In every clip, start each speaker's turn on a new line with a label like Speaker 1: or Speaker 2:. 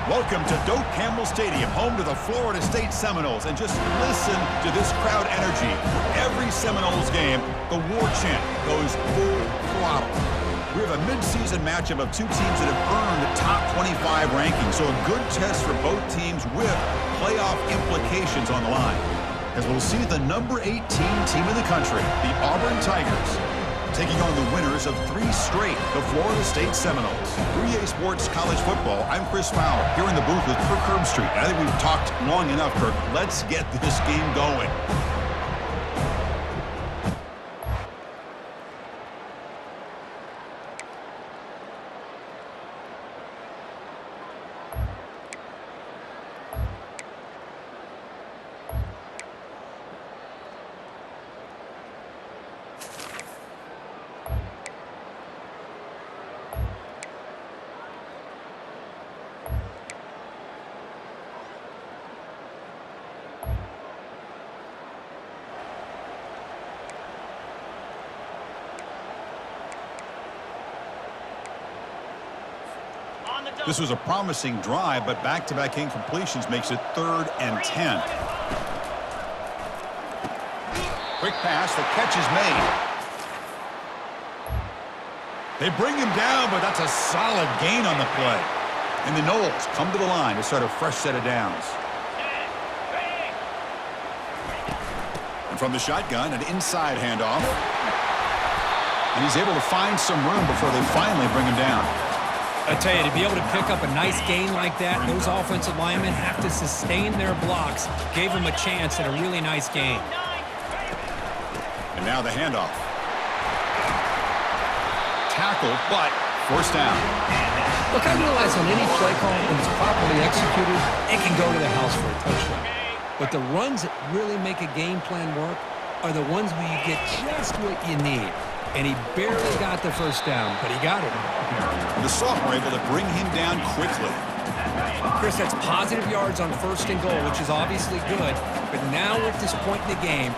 Speaker 1: Welcome to Doak Campbell Stadium, home to the Florida State Seminoles. And just listen to this crowd energy. Every Seminoles game, the war chant goes full throttle. We have a midseason matchup of two teams that have earned top 25 rankings, so a good test for both teams with playoff implications on the line. As we'll see the number 18 team in the country, the Auburn Tigers, taking on the winners of 3 straight, the Florida State Seminoles. 3A Sports College Football, I'm Chris Fowler, here in the booth with Kirk Herbstreit. I think we've talked long enough, Kirk. Let's get this game going. This was a promising drive, but back-to-back incompletions makes it 3rd and 10. Quick pass, the catch is made. They bring him down, but that's a solid gain on the play. And the Noles come to the line to start a fresh set of downs. And from the shotgun, an inside handoff. And he's able to find some room before they finally bring him down.
Speaker 2: I tell you, to be able to pick up a nice gain like that, those offensive linemen have to sustain their blocks. Gave them a chance at a really nice gain.
Speaker 1: And now the handoff. Tackle, but first down.
Speaker 2: Look, I realize on any play call, when it's properly executed, it can go to the house for a touchdown. But the runs that really make a game plan work are the ones where you get just what you need. And he barely got the first down, but he got it.
Speaker 1: The sophomore able to bring him down quickly.
Speaker 2: Chris, that's positive yards on 1st and goal, which is obviously good. But now at this point in the game,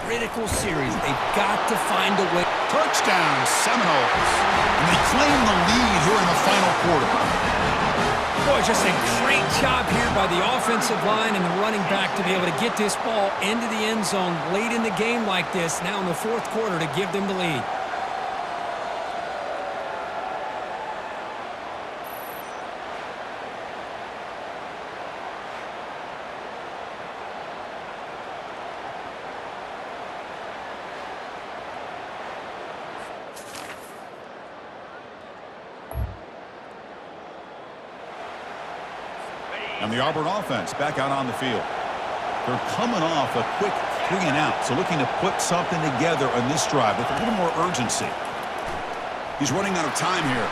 Speaker 2: critical series, they've got to find a way.
Speaker 1: Touchdown, Seminoles. And they claim the lead here in the final quarter.
Speaker 2: Boy, just a great job here by the offensive line and the running back to be able to get this ball into the end zone late in the game like this, now in the 4th quarter, to give them the lead.
Speaker 1: And the Auburn offense back out on the field. They're coming off a quick 3 and out, so looking to put something together on this drive with a little more urgency. He's running out of time here.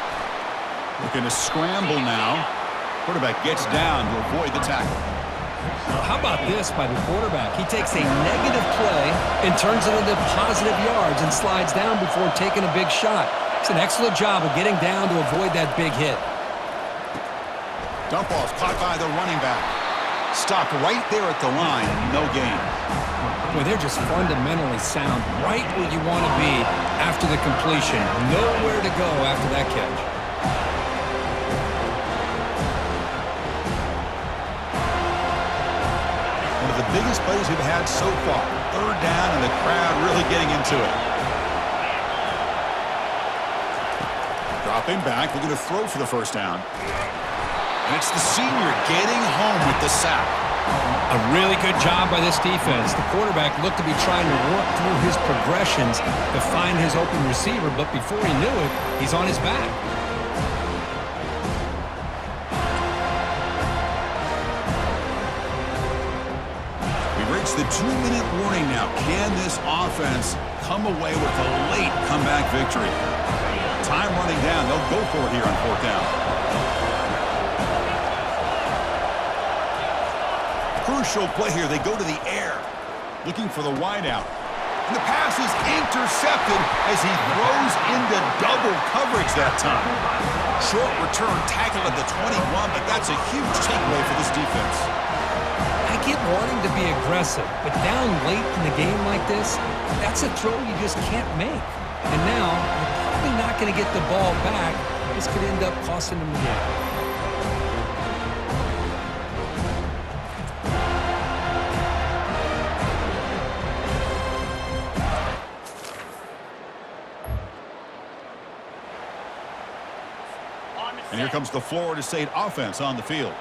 Speaker 1: Looking to scramble now. Quarterback gets down to avoid the tackle.
Speaker 2: How about this by the quarterback? He takes a negative play and turns it into positive yards and slides down before taking a big shot. It's an excellent job of getting down to avoid that big hit.
Speaker 1: Dump off caught by the running back. Stopped right there at the line. No gain.
Speaker 2: Well, they're just fundamentally sound, right where you want to be after the completion. Nowhere to go after that catch.
Speaker 1: One of the biggest plays we've had so far. 3rd down and the crowd really getting into it. Dropping back, looking to throw for the first down. And it's the senior getting home with the sack.
Speaker 2: A really good job by this defense. The quarterback looked to be trying to work through his progressions to find his open receiver, but before he knew it, he's on his back.
Speaker 1: We've reached the 2-minute warning now. Can this offense come away with a late comeback victory? Time running down. They'll go for it here on 4th down. Crucial play here. They go to the air, looking for the wideout. And the pass is intercepted as he throws into double coverage that time. Short return tackle at the 21, but that's a huge takeaway for this defense.
Speaker 2: I get wanting to be aggressive, but down late in the game like this, that's a throw you just can't make. And now, you're probably not going to get the ball back. This could end up costing them the game.
Speaker 1: And here comes the Florida State offense on the field.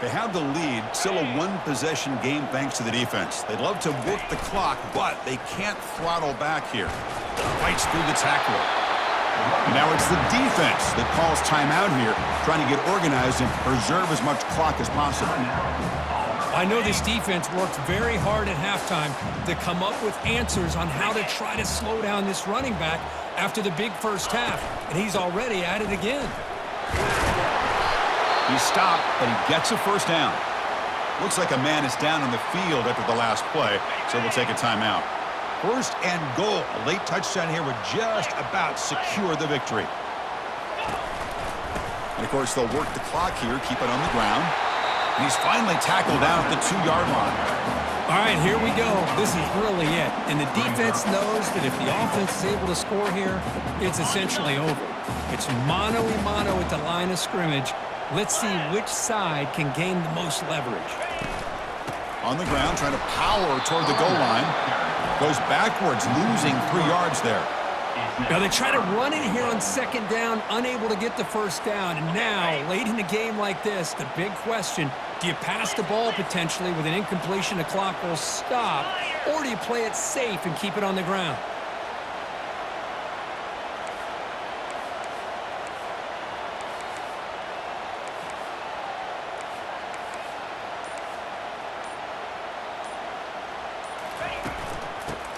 Speaker 1: They have the lead, still a one-possession game thanks to the defense. They'd love to work the clock, but they can't throttle back here. Fights through the tackle. And now it's the defense that calls timeout here, trying to get organized and preserve as much clock as possible.
Speaker 2: I know this defense worked very hard at halftime to come up with answers on how to try to slow down this running back after the big first half, and he's already at it again.
Speaker 1: He stopped, but he gets a first down. Looks like a man is down in the field after the last play, so we'll take a timeout. First and goal. A late touchdown here would just about secure the victory. And, of course, they'll work the clock here, keep it on the ground. And he's finally tackled down at the 2-yard line.
Speaker 2: All right, here we go. This is really it. And the defense knows that if the offense is able to score here, it's essentially over. It's mano-a-mano at the line of scrimmage. Let's see which side can gain the most leverage.
Speaker 1: On the ground, trying to power toward the goal line. Goes backwards, losing 3 yards there.
Speaker 2: Now they try to run it here on second down, unable to get the first down. And now, late in a game like this, the big question, do you pass the ball potentially with an incompletion, the clock will stop, or do you play it safe and keep it on the ground?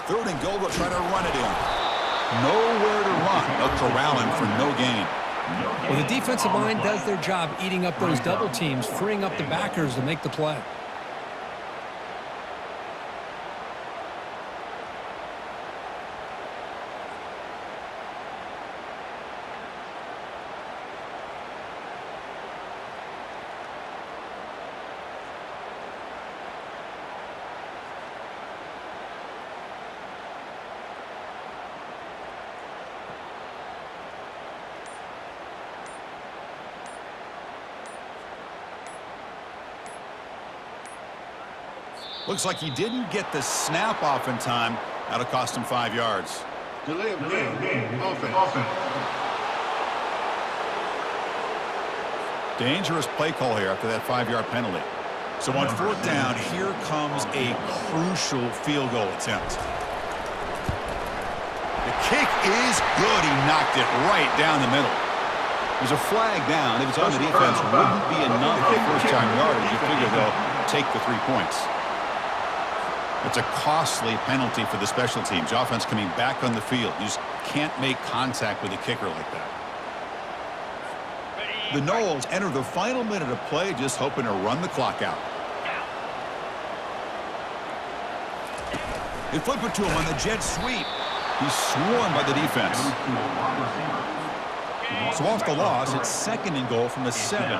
Speaker 1: Third and goal, they'll try to run it in. Nowhere to run. They'll corral him for no gain.
Speaker 2: Well, the defensive line does their job eating up those double teams, freeing up the backers to make the play.
Speaker 1: Looks like he didn't get the snap off in time. That'll cost him 5 yards.
Speaker 3: Delay of game. Offense.
Speaker 1: Dangerous play call here after that 5-yard penalty. So on fourth down, here comes a crucial field goal attempt. The kick is good. He knocked it right down the middle. There's a flag down. If it's on the defense, wouldn't be enough for first-time yardage. You figure they'll take the 3 points. It's a costly penalty for the special teams. Offense coming back on the field. You just can't make contact with a kicker like that. The Noles enter the final minute of play, just hoping to run the clock out. They flip it to him on the jet sweep. He's swarmed by the defense. So off the loss, it's second and goal from the 7.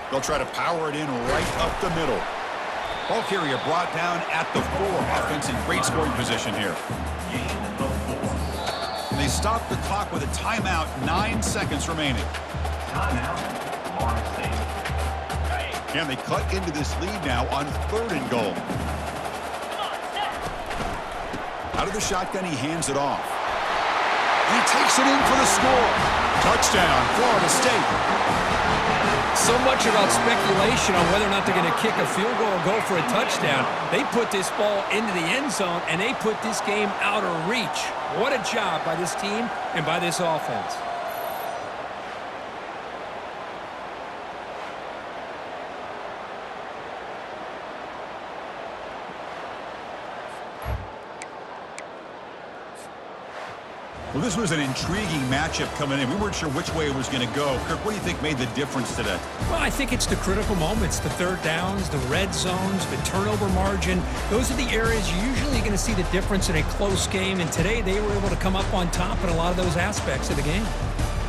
Speaker 1: They'll try to power it in right up the middle. Ball carrier brought down at the 4. Offense in great scoring position here. And they stop the clock with a timeout. 9 seconds remaining. Can they cut into this lead now on third and goal? Out of the shotgun, he hands it off. And he takes it in for the score. Touchdown, Florida State.
Speaker 2: So much about speculation on whether or not they're going to kick a field goal or go for a touchdown. They put this ball into the end zone, and they put this game out of reach. What a job by this team and by this offense.
Speaker 1: Well, this was an intriguing matchup coming in. We weren't sure which way it was going to go. Kirk, what do you think made the difference today?
Speaker 2: Well, I think it's the critical moments, the third downs, the red zones, the turnover margin. Those are the areas you're usually going to see the difference in a close game, and today they were able to come up on top in a lot of those aspects of the game.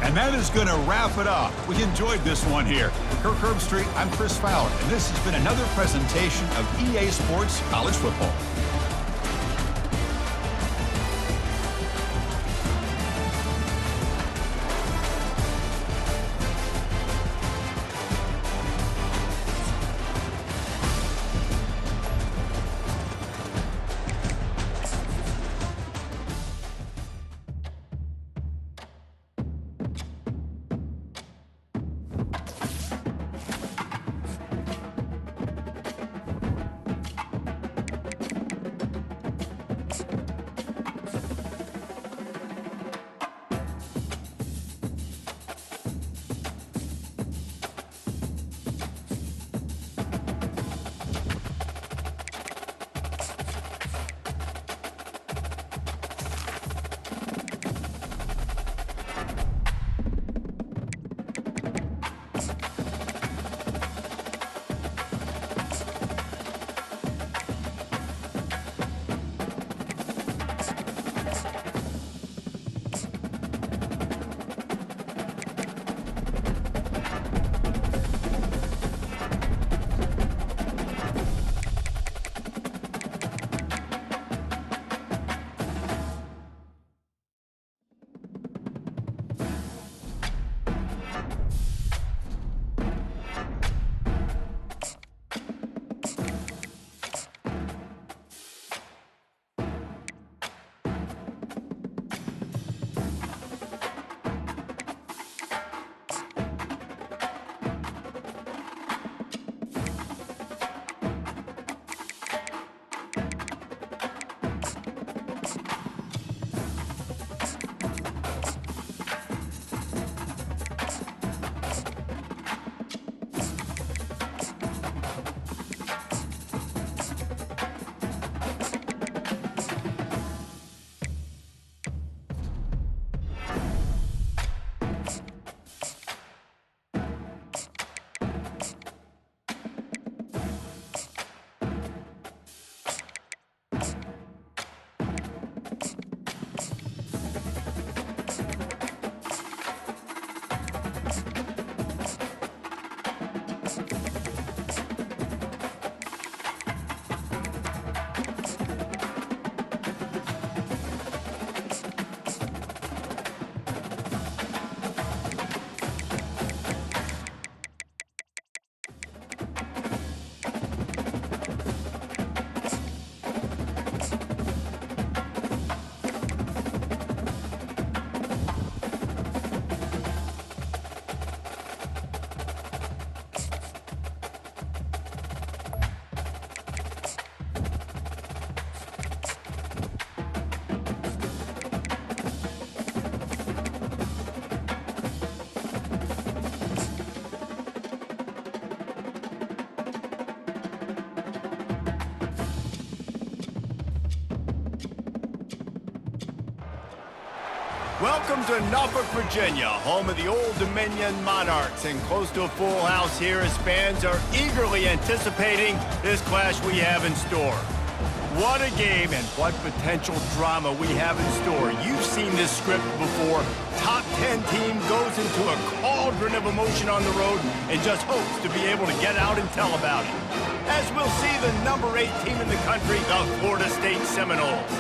Speaker 1: And that is going to wrap it up. We enjoyed this one here. For Kirk Herbstreit, I'm Chris Fowler, and this has been another presentation of EA Sports College Football.
Speaker 4: Welcome to Norfolk, Virginia, home of the Old Dominion Monarchs, and close to a full house here as fans are eagerly anticipating this clash we have in store. What a game and what potential drama we have in store. You've seen this script before. Top 10 team goes into a cauldron of emotion on the road and just hopes to be able to get out and tell about it. As we'll see the number 8 team in the country, the Florida State Seminoles,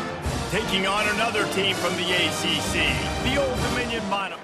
Speaker 4: taking on another team from the ACC, the Old Dominion Monarchs.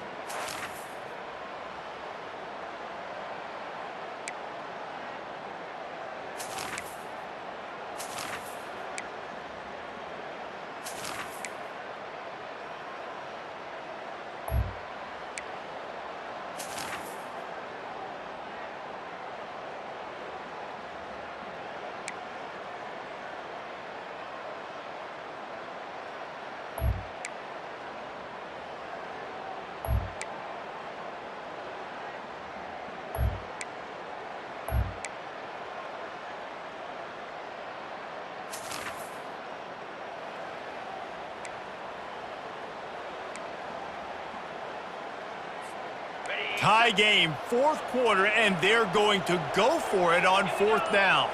Speaker 4: Tie game, fourth quarter, and they're going to go for it on fourth down.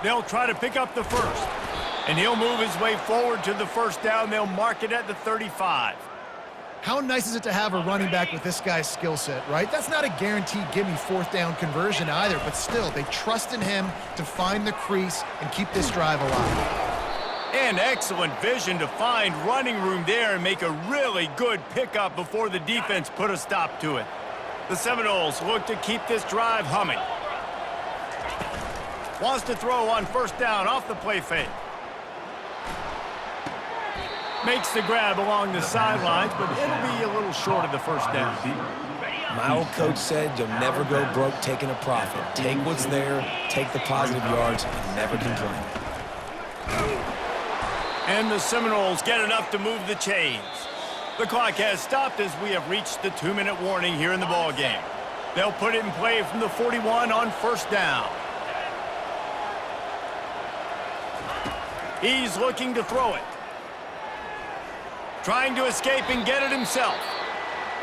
Speaker 4: They'll try to pick up the first, and he'll move his way forward to the first down. They'll mark it at the 35.
Speaker 5: How nice is it to have a running back with this guy's skill set, right? That's not a guaranteed gimme fourth down conversion either, but still, they trust in him to find the crease and keep this drive alive.
Speaker 4: And excellent vision to find running room there and make a really good pickup before the defense put a stop to it. The Seminoles look to keep this drive humming. Wants to throw on first down off the play fake. Makes the grab along the sidelines, but it'll be a little short of the first down.
Speaker 6: My old coach said you'll never go broke taking a profit. Take what's there, take the positive yards, and never complain.
Speaker 4: And the Seminoles get enough to move the chains. The clock has stopped as we have reached the 2-minute warning here in the ballgame. They'll put it in play from the 41 on first down. He's looking to throw it. Trying to escape and get it himself.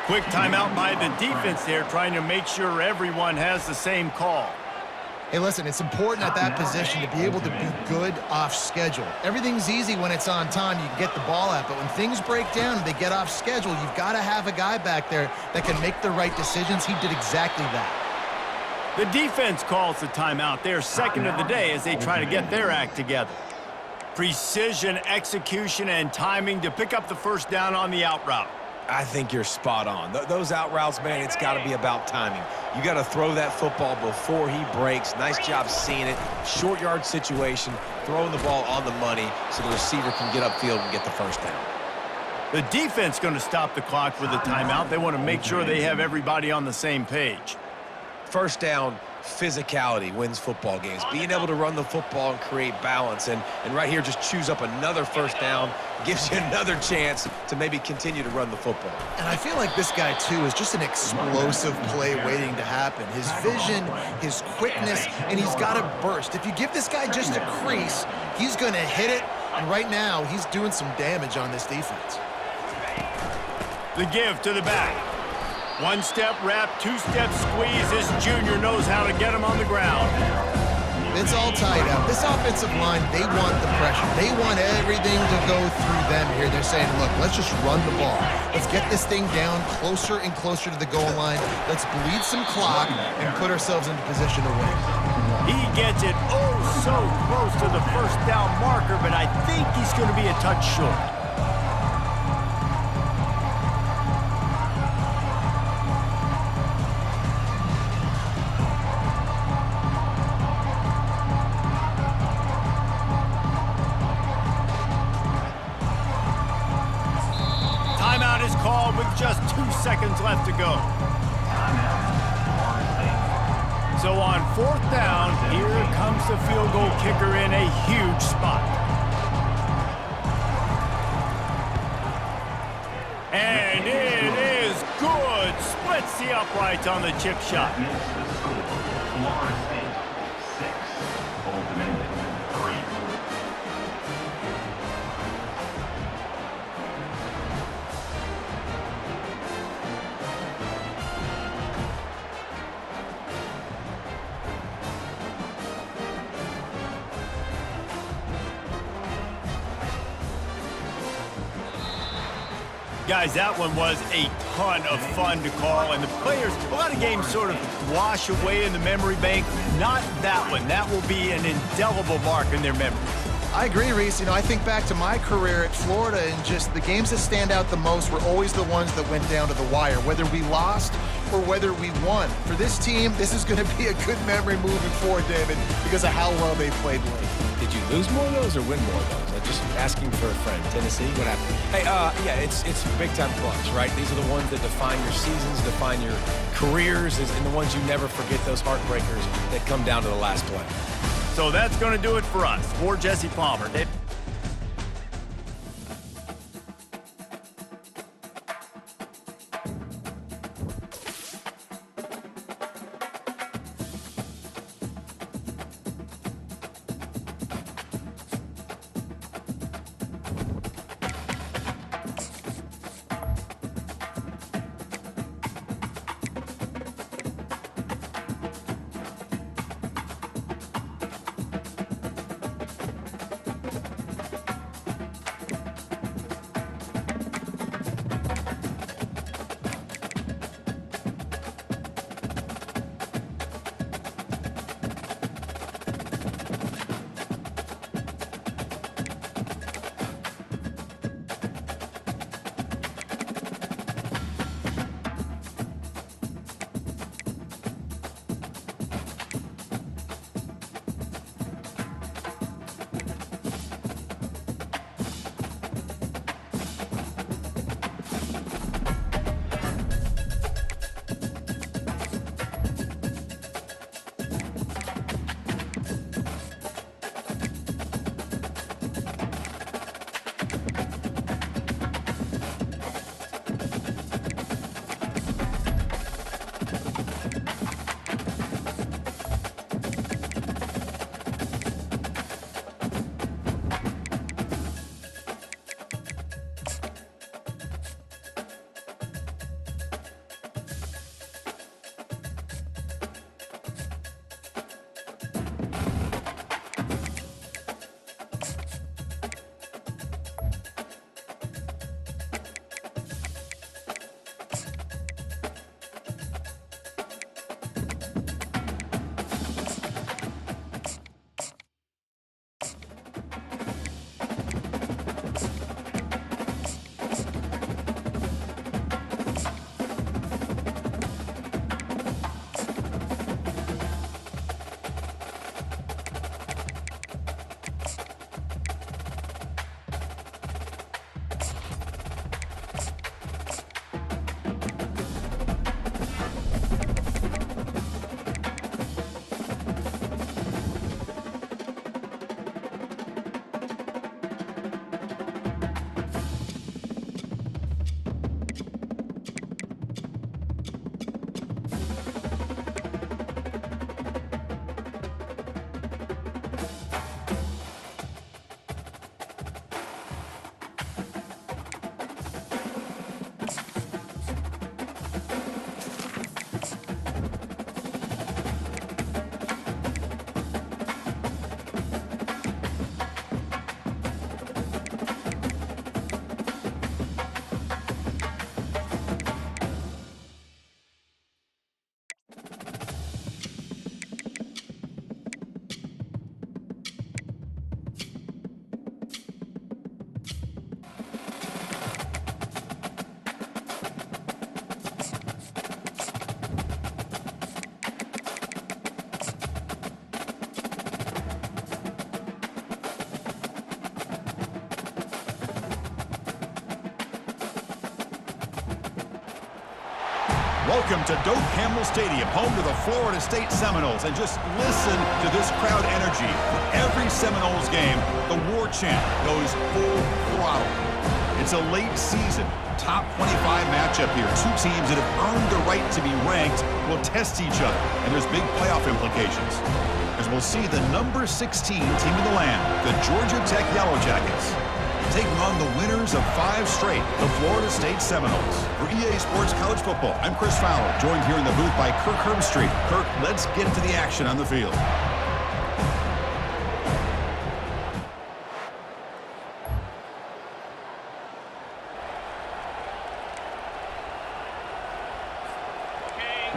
Speaker 4: Quick timeout by the defense there, trying to make sure everyone has the same call.
Speaker 5: Hey, listen, it's important at that position to be able to be good off schedule. Everything's easy when it's on time. You can get the ball out, but when things break down and they get off schedule, you've got to have a guy back there that can make the right decisions. He did exactly that.
Speaker 4: The defense calls the timeout. They're second of the day as they try to get their act together. Precision, execution, and timing to pick up the first down on the out route.
Speaker 6: I think you're spot on. Those out routes, man, it's got to be about timing. You got to throw that football before he breaks. Nice job seeing it. Short yard situation, throwing the ball on the money so the receiver can get upfield and get the first down.
Speaker 4: The defense going to stop the clock with a timeout. They want to make sure they have everybody on the same page.
Speaker 6: First down, physicality wins football games. Being able to run the football and create balance. And right here, just choose up another first down. Gives you another chance to maybe continue to run the football.
Speaker 5: And I feel like this guy, too, is just an explosive play waiting to happen. His vision, his quickness, and he's got a burst. If you give this guy just a crease, he's going to hit it. And right now, he's doing some damage on this defense.
Speaker 4: The give to the back. One-step wrap, two-step squeeze. This junior knows how to get him on the ground.
Speaker 5: It's all tied up. This offensive line, they want the pressure. They want everything to go through them here. They're saying, look, let's just run the ball. Let's get this thing down closer and closer to the goal line. Let's bleed some clock and put ourselves into position to win.
Speaker 4: He gets it oh so close to the first down marker, but I think he's going to be a touch short. With just 2 seconds left to go. So on fourth down, here comes the field goal kicker in a huge spot. And it is good. Splits the uprights on the chip shot. Guys, that one was a ton of fun to call, and the players, a lot of games sort of wash away in the memory bank. Not that one. That will be an indelible mark in their memories.
Speaker 5: I agree, Reese. I think back to my career at Florida, and just the games that stand out the most were always the ones that went down to the wire, whether we lost or whether we won. For this team, this is going to be a good memory moving forward, David, because of how well they played late.
Speaker 6: Did you lose more of those or win more of those? I'm just asking for a friend. Tennessee, what happened? Hey, yeah, it's big-time clutch, right? These are the ones that define your seasons, define your careers, and the ones you never forget, those heartbreakers that come down to the last play.
Speaker 4: So that's going to do it for us. For Jesse Palmer.
Speaker 1: Welcome to Doak Campbell Stadium, home to the Florida State Seminoles. And just listen to this crowd energy. For every Seminoles game, the war chant goes full throttle. It's a late season, top 25 matchup here. Two teams that have earned the right to be ranked will test each other, and there's big playoff implications. As we'll see the number 16 team in the land, the Georgia Tech Yellow Jackets, taking on the winners of 5 straight, the Florida State Seminoles. For EA Sports College Football, I'm Chris Fowler, joined here in the booth by Kirk Herbstreit. Kirk, let's get into the action on the field.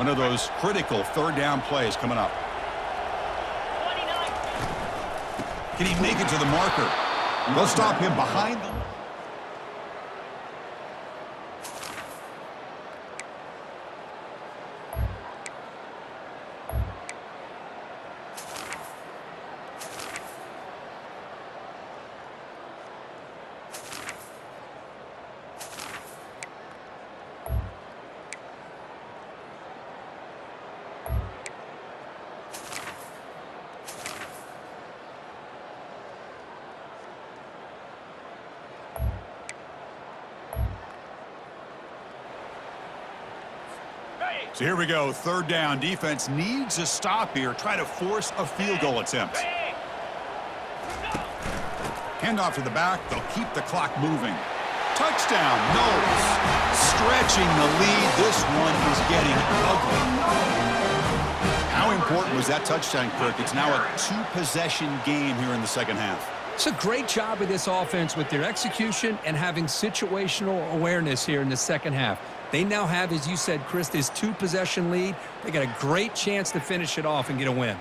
Speaker 1: One of those critical third down plays coming up. Can he make it to the marker? They'll stop him behind them. So here we go, third down. Defense needs a stop here. Try to force a field goal attempt. Handoff to the back. They'll keep the clock moving. Touchdown, Knowles. Stretching the lead. This one is getting ugly. How important was that touchdown, Kirk? It's now a two-possession game here in the second half.
Speaker 2: It's a great job of this offense with their execution and having situational awareness here in the second half. They now have, as you said, Chris, this two-possession lead. They got a great chance to finish it off and get a win.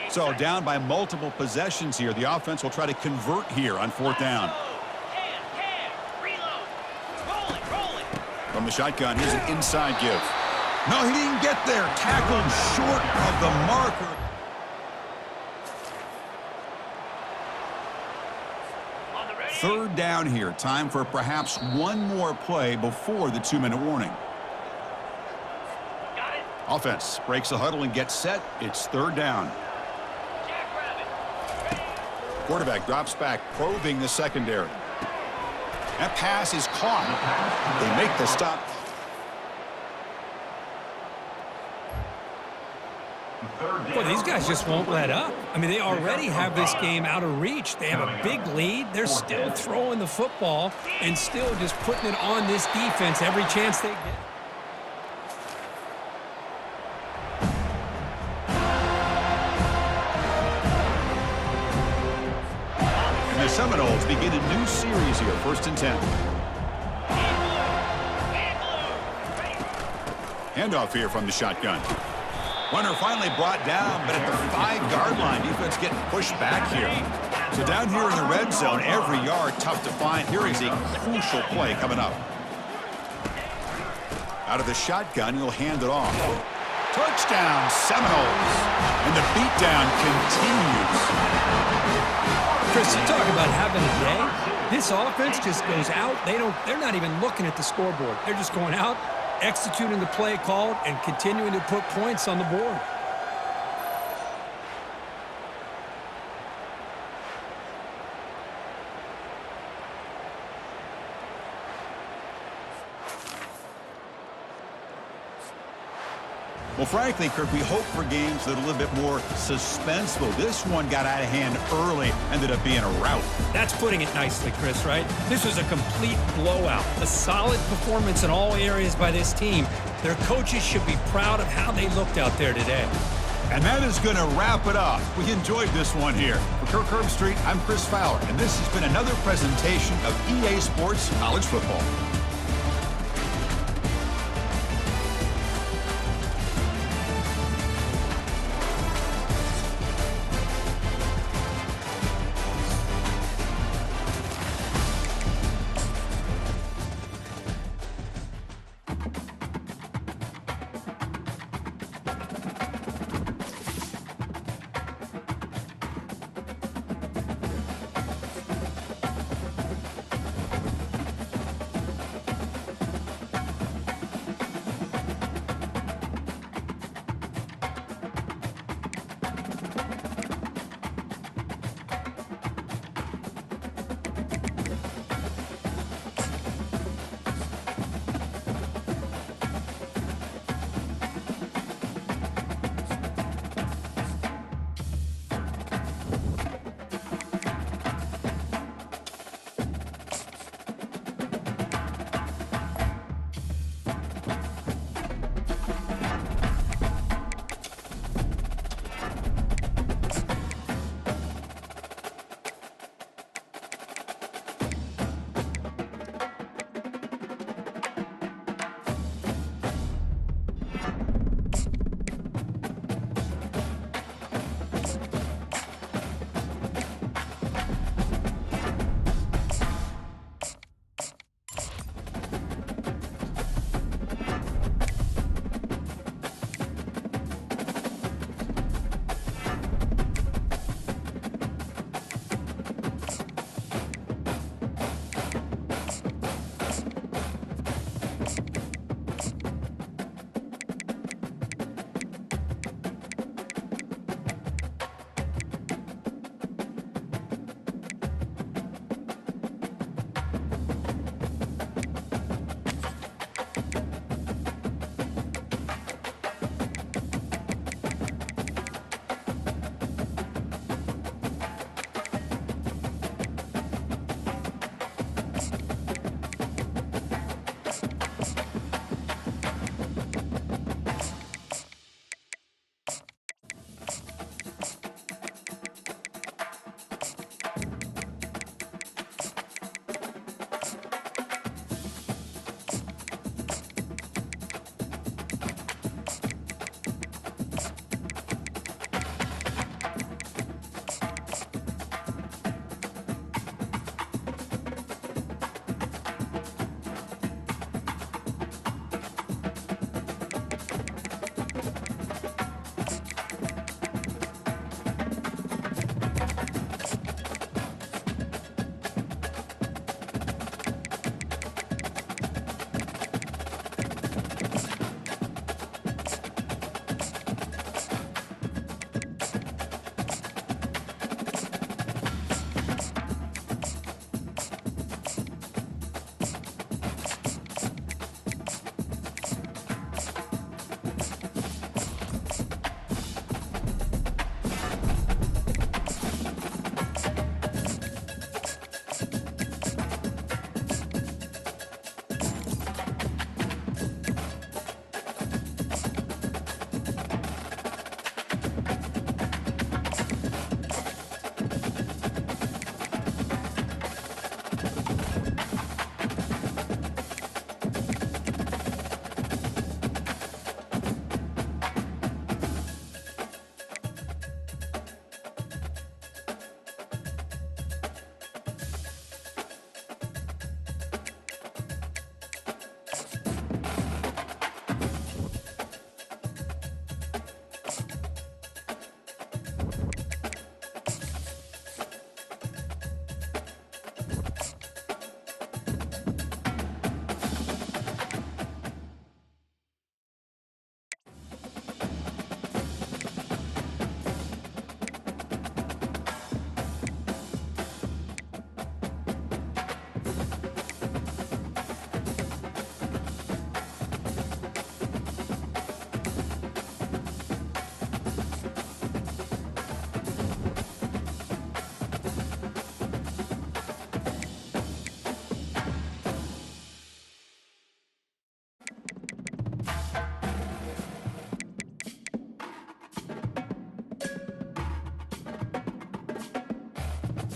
Speaker 1: So down by multiple possessions here. The offense will try to convert here on fourth down. From the shotgun, here's an inside give. No, he didn't get there. Tackled short of the marker. Third down here. Time for perhaps one more play before the 2-minute warning. Offense breaks the huddle and gets set. It's third down. Quarterback drops back, probing the secondary. That pass is caught. They make the stop.
Speaker 2: Boy, these guys just won't let up. I mean, they already have this game out of reach. They have a big lead. They're still throwing the football and still just putting it on this defense every chance they get.
Speaker 1: And the Seminoles begin a new series here, 1st and 10. Handoff here from the shotgun. Runner finally brought down, but at the 5-yard line, defense getting pushed back here. So down here in the red zone, every yard tough to find. Here is a crucial play coming up. Out of the shotgun, he'll hand it off. Touchdown, Seminoles. And the beatdown continues.
Speaker 2: Chris, you talk about having a day. This offense just goes out. They're not even looking at the scoreboard. They're just going out, executing the play called, and continuing to put points on the board.
Speaker 1: Well, frankly, Kirk, we hope for games that are a little bit more suspenseful. This one got out of hand early, ended up being a rout.
Speaker 2: That's putting it nicely, Chris, right? This was a complete blowout. A solid performance in all areas by this team. Their coaches should be proud of how they looked out there today.
Speaker 1: And that is going to wrap it up. We enjoyed this one here. For Kirk Herbstreit, I'm Chris Fowler, and this has been another presentation of EA Sports College Football.